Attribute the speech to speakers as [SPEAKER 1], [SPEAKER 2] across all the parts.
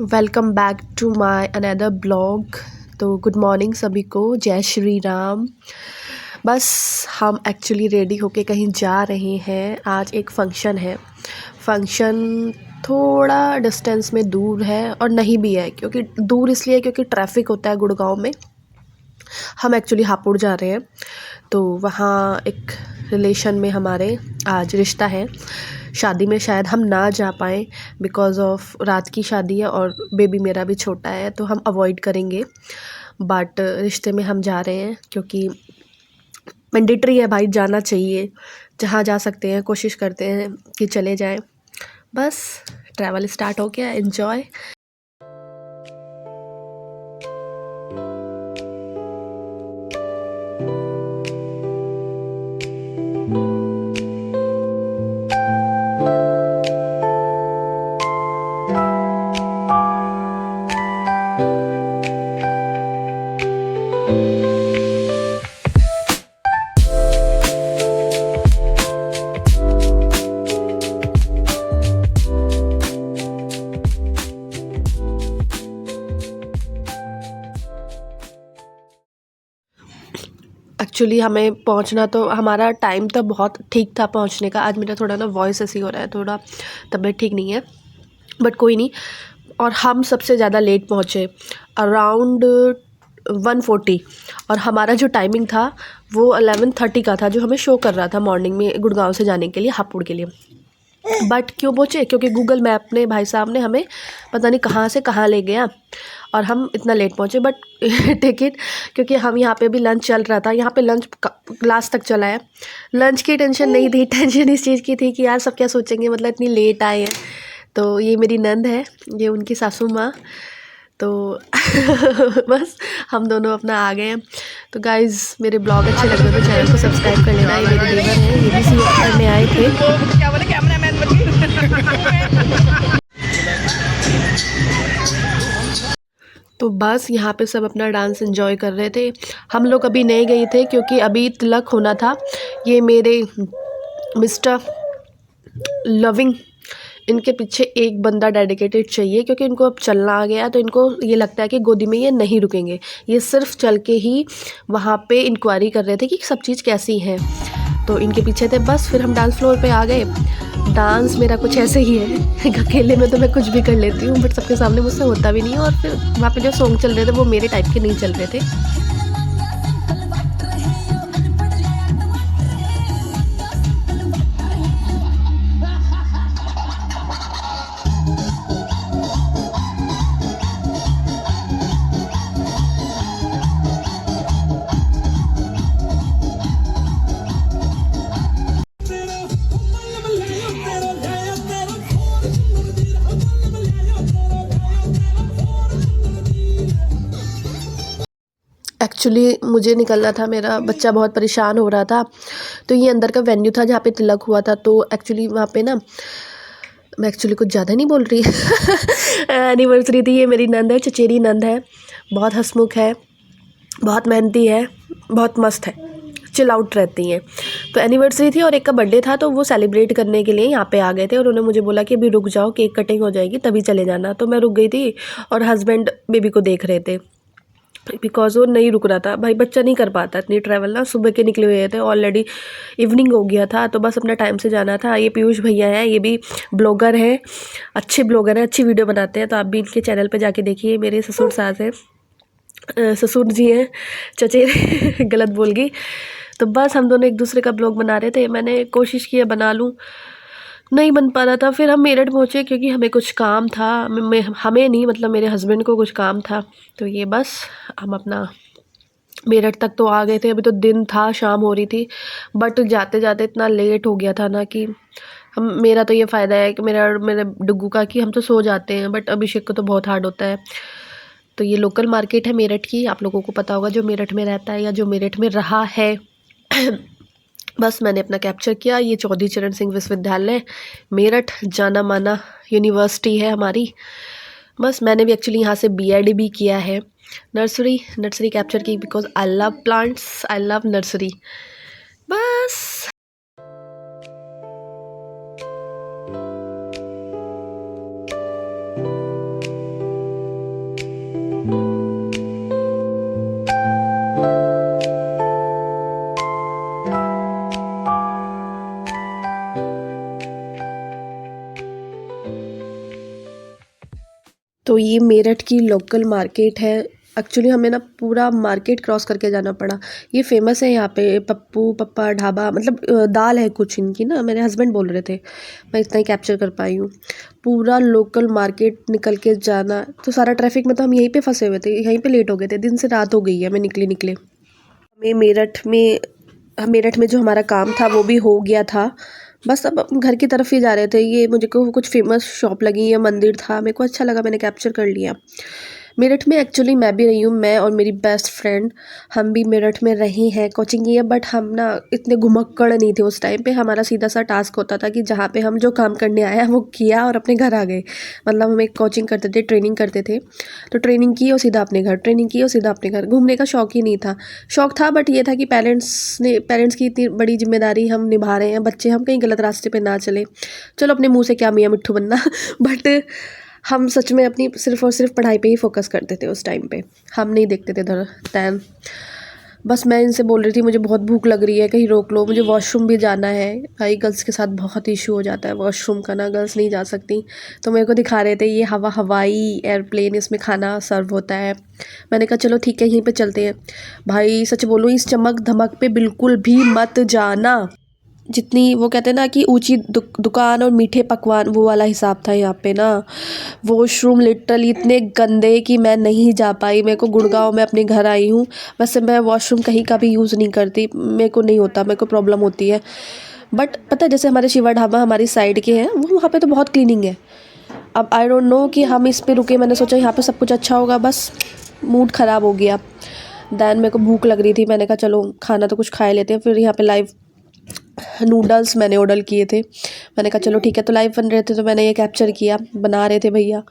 [SPEAKER 1] Welcome back to my another blog. तो good morning सभी को, जय श्री राम। बस हम एक्चुअली रेडी होके कहीं जा रहे हैं। आज एक फ़ंक्शन है। फ़ंक्शन थोड़ा डिस्टेंस में दूर है और नहीं भी है, क्योंकि दूर इसलिए क्योंकि ट्रैफिक होता है गुड़गांव में। हम एक्चुअली हापुड़ जा रहे हैं, तो वहाँ एक रिलेशन में हमारे आज रिश्ता है। शादी में शायद हम ना जा पाएँ बिकॉज़ ऑफ रात की शादी है और बेबी मेरा भी छोटा है, तो हम अवॉइड करेंगे। बट रिश्ते में हम जा रहे हैं क्योंकि मैंडेटरी है भाई, जाना चाहिए। जहाँ जा सकते हैं कोशिश करते हैं कि चले जाएँ। बस ट्रैवल स्टार्ट हो गया, एन्जॉय। एक्चुअली हमें पहुंचना, तो हमारा टाइम तो बहुत ठीक था पहुंचने का। आज मेरा थोड़ा ना वॉइस ऐसी हो रहा है, थोड़ा तबीयत ठीक नहीं है, बट कोई नहीं। और हम सबसे ज़्यादा लेट पहुंचे, अराउंड 1:40। और हमारा जो टाइमिंग था वो 11:30 का था, जो हमें शो कर रहा था मॉर्निंग में गुड़गांव से जाने के लिए, हापुड़ के लिए। बट क्यों पहुँचे? क्योंकि गूगल मैप ने, भाई साहब ने हमें पता नहीं कहाँ से कहाँ ले गया और हम इतना लेट पहुँचे। बट टिकट, क्योंकि हम यहाँ पे भी लंच चल रहा था, यहाँ पे लंच लास्ट तक चला है। लंच की टेंशन नहीं थी, टेंशन इस चीज़ की थी कि यार सब क्या सोचेंगे, मतलब इतनी लेट आए हैं। तो ये मेरी नंद है, ये उनकी सासू माँ। तो बस हम दोनों अपना आ गए हैं। तो गाइज़, मेरे ब्लॉग अच्छे लग रहे तो चैनल को सब्सक्राइब कर लेना। ये मेरे देवर हैं, ये भी सी करने आए थे। क्या बोले, कैमरामैन बन गए। तो बस यहाँ पे सब अपना डांस एंजॉय कर रहे थे। हम लोग अभी नहीं गए थे क्योंकि अभी तिलक होना था। ये मेरे मिस्टर लविंग, इनके पीछे एक बंदा डेडिकेटेड चाहिए, क्योंकि इनको अब चलना आ गया, तो इनको ये लगता है कि गोदी में ये नहीं रुकेंगे। ये सिर्फ चल के ही वहाँ पे इंक्वायरी कर रहे थे कि सब चीज़ कैसी है, तो इनके पीछे थे। बस फिर हम डांस फ्लोर पे आ गए। डांस मेरा कुछ ऐसे ही है, अकेले में तो मैं कुछ भी कर लेती हूँ, बट सबके सामने मुझसे होता भी नहीं है। और फिर वहाँ पे जो सॉन्ग चल रहे थे वो मेरे टाइप के नहीं चल रहे थे। एक्चुअली मुझे निकलना था, मेरा बच्चा बहुत परेशान हो रहा था। तो ये अंदर का वेन्यू था जहाँ पे तिलक हुआ था। तो एक्चुअली वहाँ पे ना, मैं एक्चुअली कुछ ज़्यादा नहीं बोल रही एनिवर्सरी थी। ये मेरी नंद है, चचेरी नंद है, बहुत हंसमुख है, बहुत मेहनती है, बहुत मस्त है, चिल आउट रहती हैं। तो एनिवर्सरी थी और एक का बर्थडे था, तो वो सेलिब्रेट करने के लिए यहाँ पे आ गए थे। और उन्होंने मुझे बोला कि अभी रुक जाओ, केक कटिंग हो जाएगी तभी चले जाना। तो मैं रुक गई थी और हस्बैंड बेबी को देख रहे थे, बिकॉज वो नहीं रुक रहा था। भाई बच्चा नहीं कर पाता इतनी ट्रैवल ना, सुबह के निकले हुए थे, ऑलरेडी इवनिंग हो गया था, तो बस अपना टाइम से जाना था। ये पीयूष भैया हैं, ये भी ब्लॉगर हैं, अच्छे ब्लॉगर हैं, अच्छी वीडियो बनाते हैं, तो आप भी इनके चैनल पे जाके देखिए। मेरे ससुर सास हैं, ससुर जी हैं, चचेरे गलत बोल गई। तो बस हम दोनों एक दूसरे का ब्लॉग बना रहे थे। मैंने कोशिश की बना लूँ, नहीं बन पा रहा था। फिर हम मेरठ पहुँचे क्योंकि हमें कुछ काम था। हमें नहीं, मतलब मेरे हस्बैंड को कुछ काम था। तो ये बस हम अपना मेरठ तक तो आ गए थे। अभी तो दिन था, शाम हो रही थी, बट जाते जाते इतना लेट हो गया था ना कि हम, मेरा तो ये फ़ायदा है कि मेरा मेरे डुग्गू का, कि हम तो सो जाते हैं, बट अभिषेक को तो बहुत हार्ड होता है। तो ये लोकल मार्केट है मेरठ की, आप लोगों को पता होगा जो मेरठ में रहता है या जो मेरठ में रहा है। बस मैंने अपना कैप्चर किया। ये चौधरी चरण सिंह विश्वविद्यालय मेरठ, जाना माना यूनिवर्सिटी है हमारी। बस मैंने भी एक्चुअली यहाँ से बीएड भी किया है। नर्सरी नर्सरी कैप्चर की, because I love plants, I love nursery. बस ये मेरठ की लोकल मार्केट है। एक्चुअली हमें ना पूरा मार्केट क्रॉस करके जाना पड़ा। ये फेमस है यहाँ पे पप्पू पप्पा ढाबा, मतलब दाल है कुछ इनकी ना, मेरे हस्बैंड बोल रहे थे, मैं इतना ही कैप्चर कर पाई हूँ। पूरा लोकल मार्केट निकल के जाना, तो सारा ट्रैफिक में तो हम यहीं पे फंसे हुए थे, यहीं पे लेट हो गए थे, दिन से रात हो गई है हमें निकले। हमें मेरठ में जो हमारा काम था वो भी हो गया था। बस अब हम घर की तरफ ही जा रहे थे। ये मुझे को कुछ फेमस शॉप लगी है, मंदिर था, मेरे को अच्छा लगा, मैंने कैप्चर कर लिया। मेरठ में एक्चुअली मैं भी रही हूँ, मैं और मेरी बेस्ट फ्रेंड, हम भी मेरठ में रहे हैं, कोचिंग की है। बट हम ना इतने घुमक्कड़ नहीं थे उस टाइम पे। हमारा सीधा सा टास्क होता था कि जहाँ पे हम जो काम करने आए हैं वो किया और अपने घर आ गए। मतलब हम एक कोचिंग करते थे, ट्रेनिंग करते थे, तो ट्रेनिंग की और सीधा अपने घर, ट्रेनिंग की और सीधा अपने घर। घूमने का शौक ही नहीं था, शौक था बट ये था कि पेरेंट्स की इतनी बड़ी जिम्मेदारी हम निभा रहे हैं, बच्चे हम कहीं गलत रास्ते पे ना चले। चलो अपने मुंह से क्या मियाँ मिट्ठू बनना बट हम सच में अपनी सिर्फ़ और सिर्फ पढ़ाई पे ही फोकस करते थे उस टाइम पे। हम नहीं देखते थे इधर टाइम। बस मैं इनसे बोल रही थी मुझे बहुत भूख लग रही है, कहीं रोक लो, मुझे वॉशरूम भी जाना है। भाई गर्ल्स के साथ बहुत इशू हो जाता है वॉशरूम का ना, गर्ल्स नहीं जा सकती। तो मेरे को दिखा रहे थे ये हवाई एयरप्लेन, इसमें खाना सर्व होता है। मैंने कहा चलो ठीक है यहीं पे चलते हैं। भाई सच बोलूँ, इस चमक धमक पे बिल्कुल भी मत जाना। जितनी वो कहते हैं ना कि ऊंची दुकान और मीठे पकवान, वो वाला हिसाब था यहाँ पे ना। वॉशरूम लिटरली इतने गंदे कि मैं नहीं जा पाई। मेरे को गुड़गांव में अपने घर आई हूँ, वैसे मैं वॉशरूम कहीं का भी यूज़ नहीं करती, मेरे को नहीं होता, मेरे को प्रॉब्लम होती है। बट पता है जैसे हमारे शिवा ढाबा हमारी साइड के हैं, वो वहाँ पे तो बहुत क्लीनिंग है। अब आई डोंट नो कि हम इस पे रुके, मैंने सोचा यहाँ पे सब कुछ अच्छा होगा, बस मूड ख़राब हो गया। दैन मेरे को भूख लग रही थी, मैंने कहा चलो खाना तो कुछ खा लेते हैं। फिर यहाँ पे लाइव नूडल्स मैंने ऑर्डर किए थे, मैंने कहा चलो ठीक है, तो लाइव बन रहे थे तो मैंने ये कैप्चर किया, बना रहे थे भैया।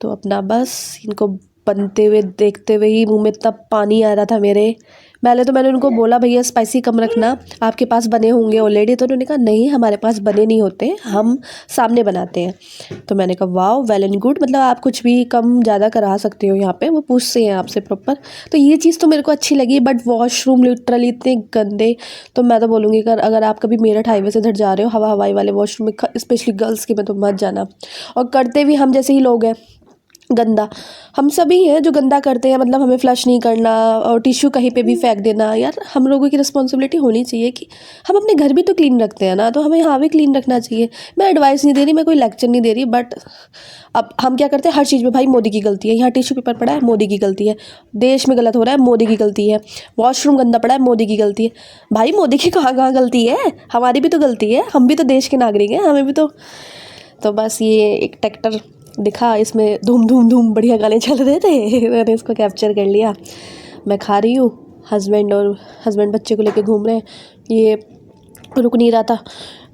[SPEAKER 1] तो अपना बस इनको बनते हुए देखते हुए ही मुंह में इतना पानी आ रहा था मेरे। पहले तो मैंने उनको बोला भैया स्पाइसी कम रखना, आपके पास बने होंगे ऑलरेडी, तो उन्होंने कहा नहीं हमारे पास बने नहीं होते, हम सामने बनाते हैं। तो मैंने कहा वाओ वेल एंड गुड, मतलब आप कुछ भी कम ज़्यादा करा सकते हो यहाँ पे, वो पूछते हैं आपसे प्रॉपर। तो ये चीज़ तो मेरे को अच्छी लगी। बट वॉशरूम लिटरली इतने गंदे, तो मैं तो बोलूँगी अगर आप कभी मेरठ हाईवे से इधर जा रहे हो, हवाई वाले वॉशरूम में स्पेशली गर्ल्स के में तो मत जाना। और करते भी हम जैसे ही लोग हैं, गंदा हम सभी हैं जो गंदा करते हैं, मतलब हमें फ्लश नहीं करना और टिश्यू कहीं पे भी फेंक देना। यार हम लोगों की रिस्पॉन्सिबिलिटी होनी चाहिए कि हम अपने घर भी तो क्लीन रखते हैं ना, तो हमें यहाँ भी क्लीन रखना चाहिए। मैं एडवाइस नहीं दे रही, मैं कोई लेक्चर नहीं दे रही, बट अब हम क्या करते हैं हर चीज़ में, भाई मोदी की गलती है, यहाँ टिश्यू पेपर पड़ा है मोदी की गलती है, देश में गलत हो रहा है मोदी की गलती है, वॉशरूम गंदा पड़ा है मोदी की गलती है। भाई मोदी की कहाँ कहाँ गलती है, हमारी भी तो गलती है, हम भी तो देश के नागरिक हैं, हमें भी तो बस ये एक ट्रैक्टर दिखा, इसमें धूम धूम धूम बढ़िया गाने चल रहे थे मैंने इसको कैप्चर कर लिया। मैं खा रही हूँ, हस्बैंड बच्चे को लेके घूम रहे हैं, ये रुक नहीं रहा था,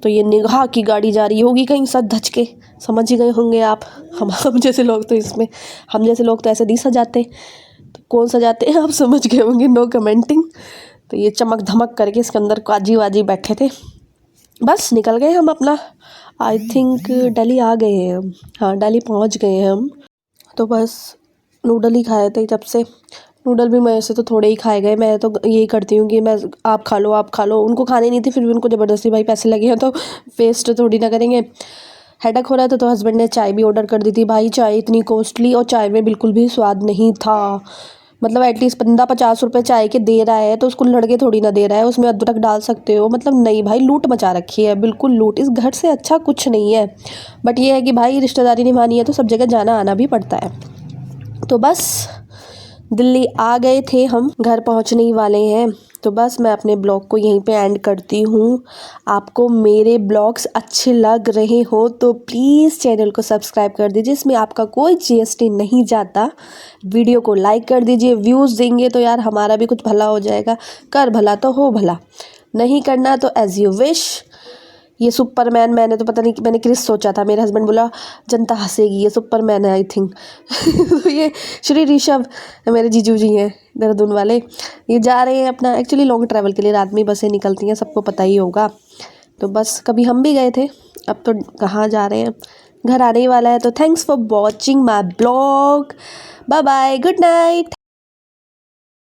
[SPEAKER 1] तो ये निगाह की गाड़ी जा रही होगी कहीं सच धज के, समझ ही गए होंगे आप। हम जैसे लोग तो इसमें, हम जैसे लोग तो ऐसे नहीं सजाते, तो कौन सजाते हैं आप समझ गए होंगे, नो कमेंटिंग। तो ये चमक धमक करके इसके अंदर काजी वाजी बैठे थे, बस निकल गए हम अपना। आई थिंक दिल्ली आ गए हैं हम, हाँ दिल्ली पहुंच गए हैं हम। तो बस नूडल ही खाए थे जब से, नूडल भी मेरे से तो थोड़े ही खाए गए। मैं तो यही करती हूँ कि मैं आप खा लो, उनको खाने नहीं थी, फिर भी उनको ज़बरदस्ती, भाई पैसे लगे हैं तो वेस्ट थोड़ी ना करेंगे। हेडेक हो रहा था तो हस्बैंड ने चाय भी ऑर्डर कर दी थी। भाई चाय इतनी कॉस्टली, और चाय में बिल्कुल भी स्वाद नहीं था। मतलब एटलीस्ट बंदा 50 रुपये चाय के दे रहा है तो उसको लड़के थोड़ी ना दे रहा है, उसमें अदरक डाल सकते हो, मतलब नहीं भाई लूट मचा रखी है, बिल्कुल लूट, इस घर से अच्छा कुछ नहीं है। बट ये है कि भाई रिश्तेदारी निभानी है तो सब जगह जाना आना भी पड़ता है। तो बस दिल्ली आ गए थे हम, घर पहुंचने ही वाले हैं। तो बस मैं अपने ब्लॉग को यहीं पे एंड करती हूँ। आपको मेरे ब्लॉग्स अच्छे लग रहे हो तो प्लीज़ चैनल को सब्सक्राइब कर दीजिए, इसमें आपका कोई GST नहीं जाता। वीडियो को लाइक कर दीजिए, व्यूज़ देंगे तो यार हमारा भी कुछ भला हो जाएगा। कर भला तो हो भला, नहीं करना तो एज़ यू विश। ये सुपरमैन, मैंने तो पता नहीं कि मैंने क्रिस सोचा था, मेरे हस्बैंड बोला जनता हंसेगी, ये सुपरमैन है आई थिंक तो ये श्री ऋषभ मेरे जीजू जी हैं देहरादून वाले, ये जा रहे हैं अपना एक्चुअली लॉन्ग ट्रैवल के लिए, रात में बसें निकलती हैं, सबको पता ही होगा। तो बस कभी हम भी गए थे, अब तो कहाँ जा रहे हैं, घर आने ही वाला है। तो thanks for watching my blog, bye bye, good night.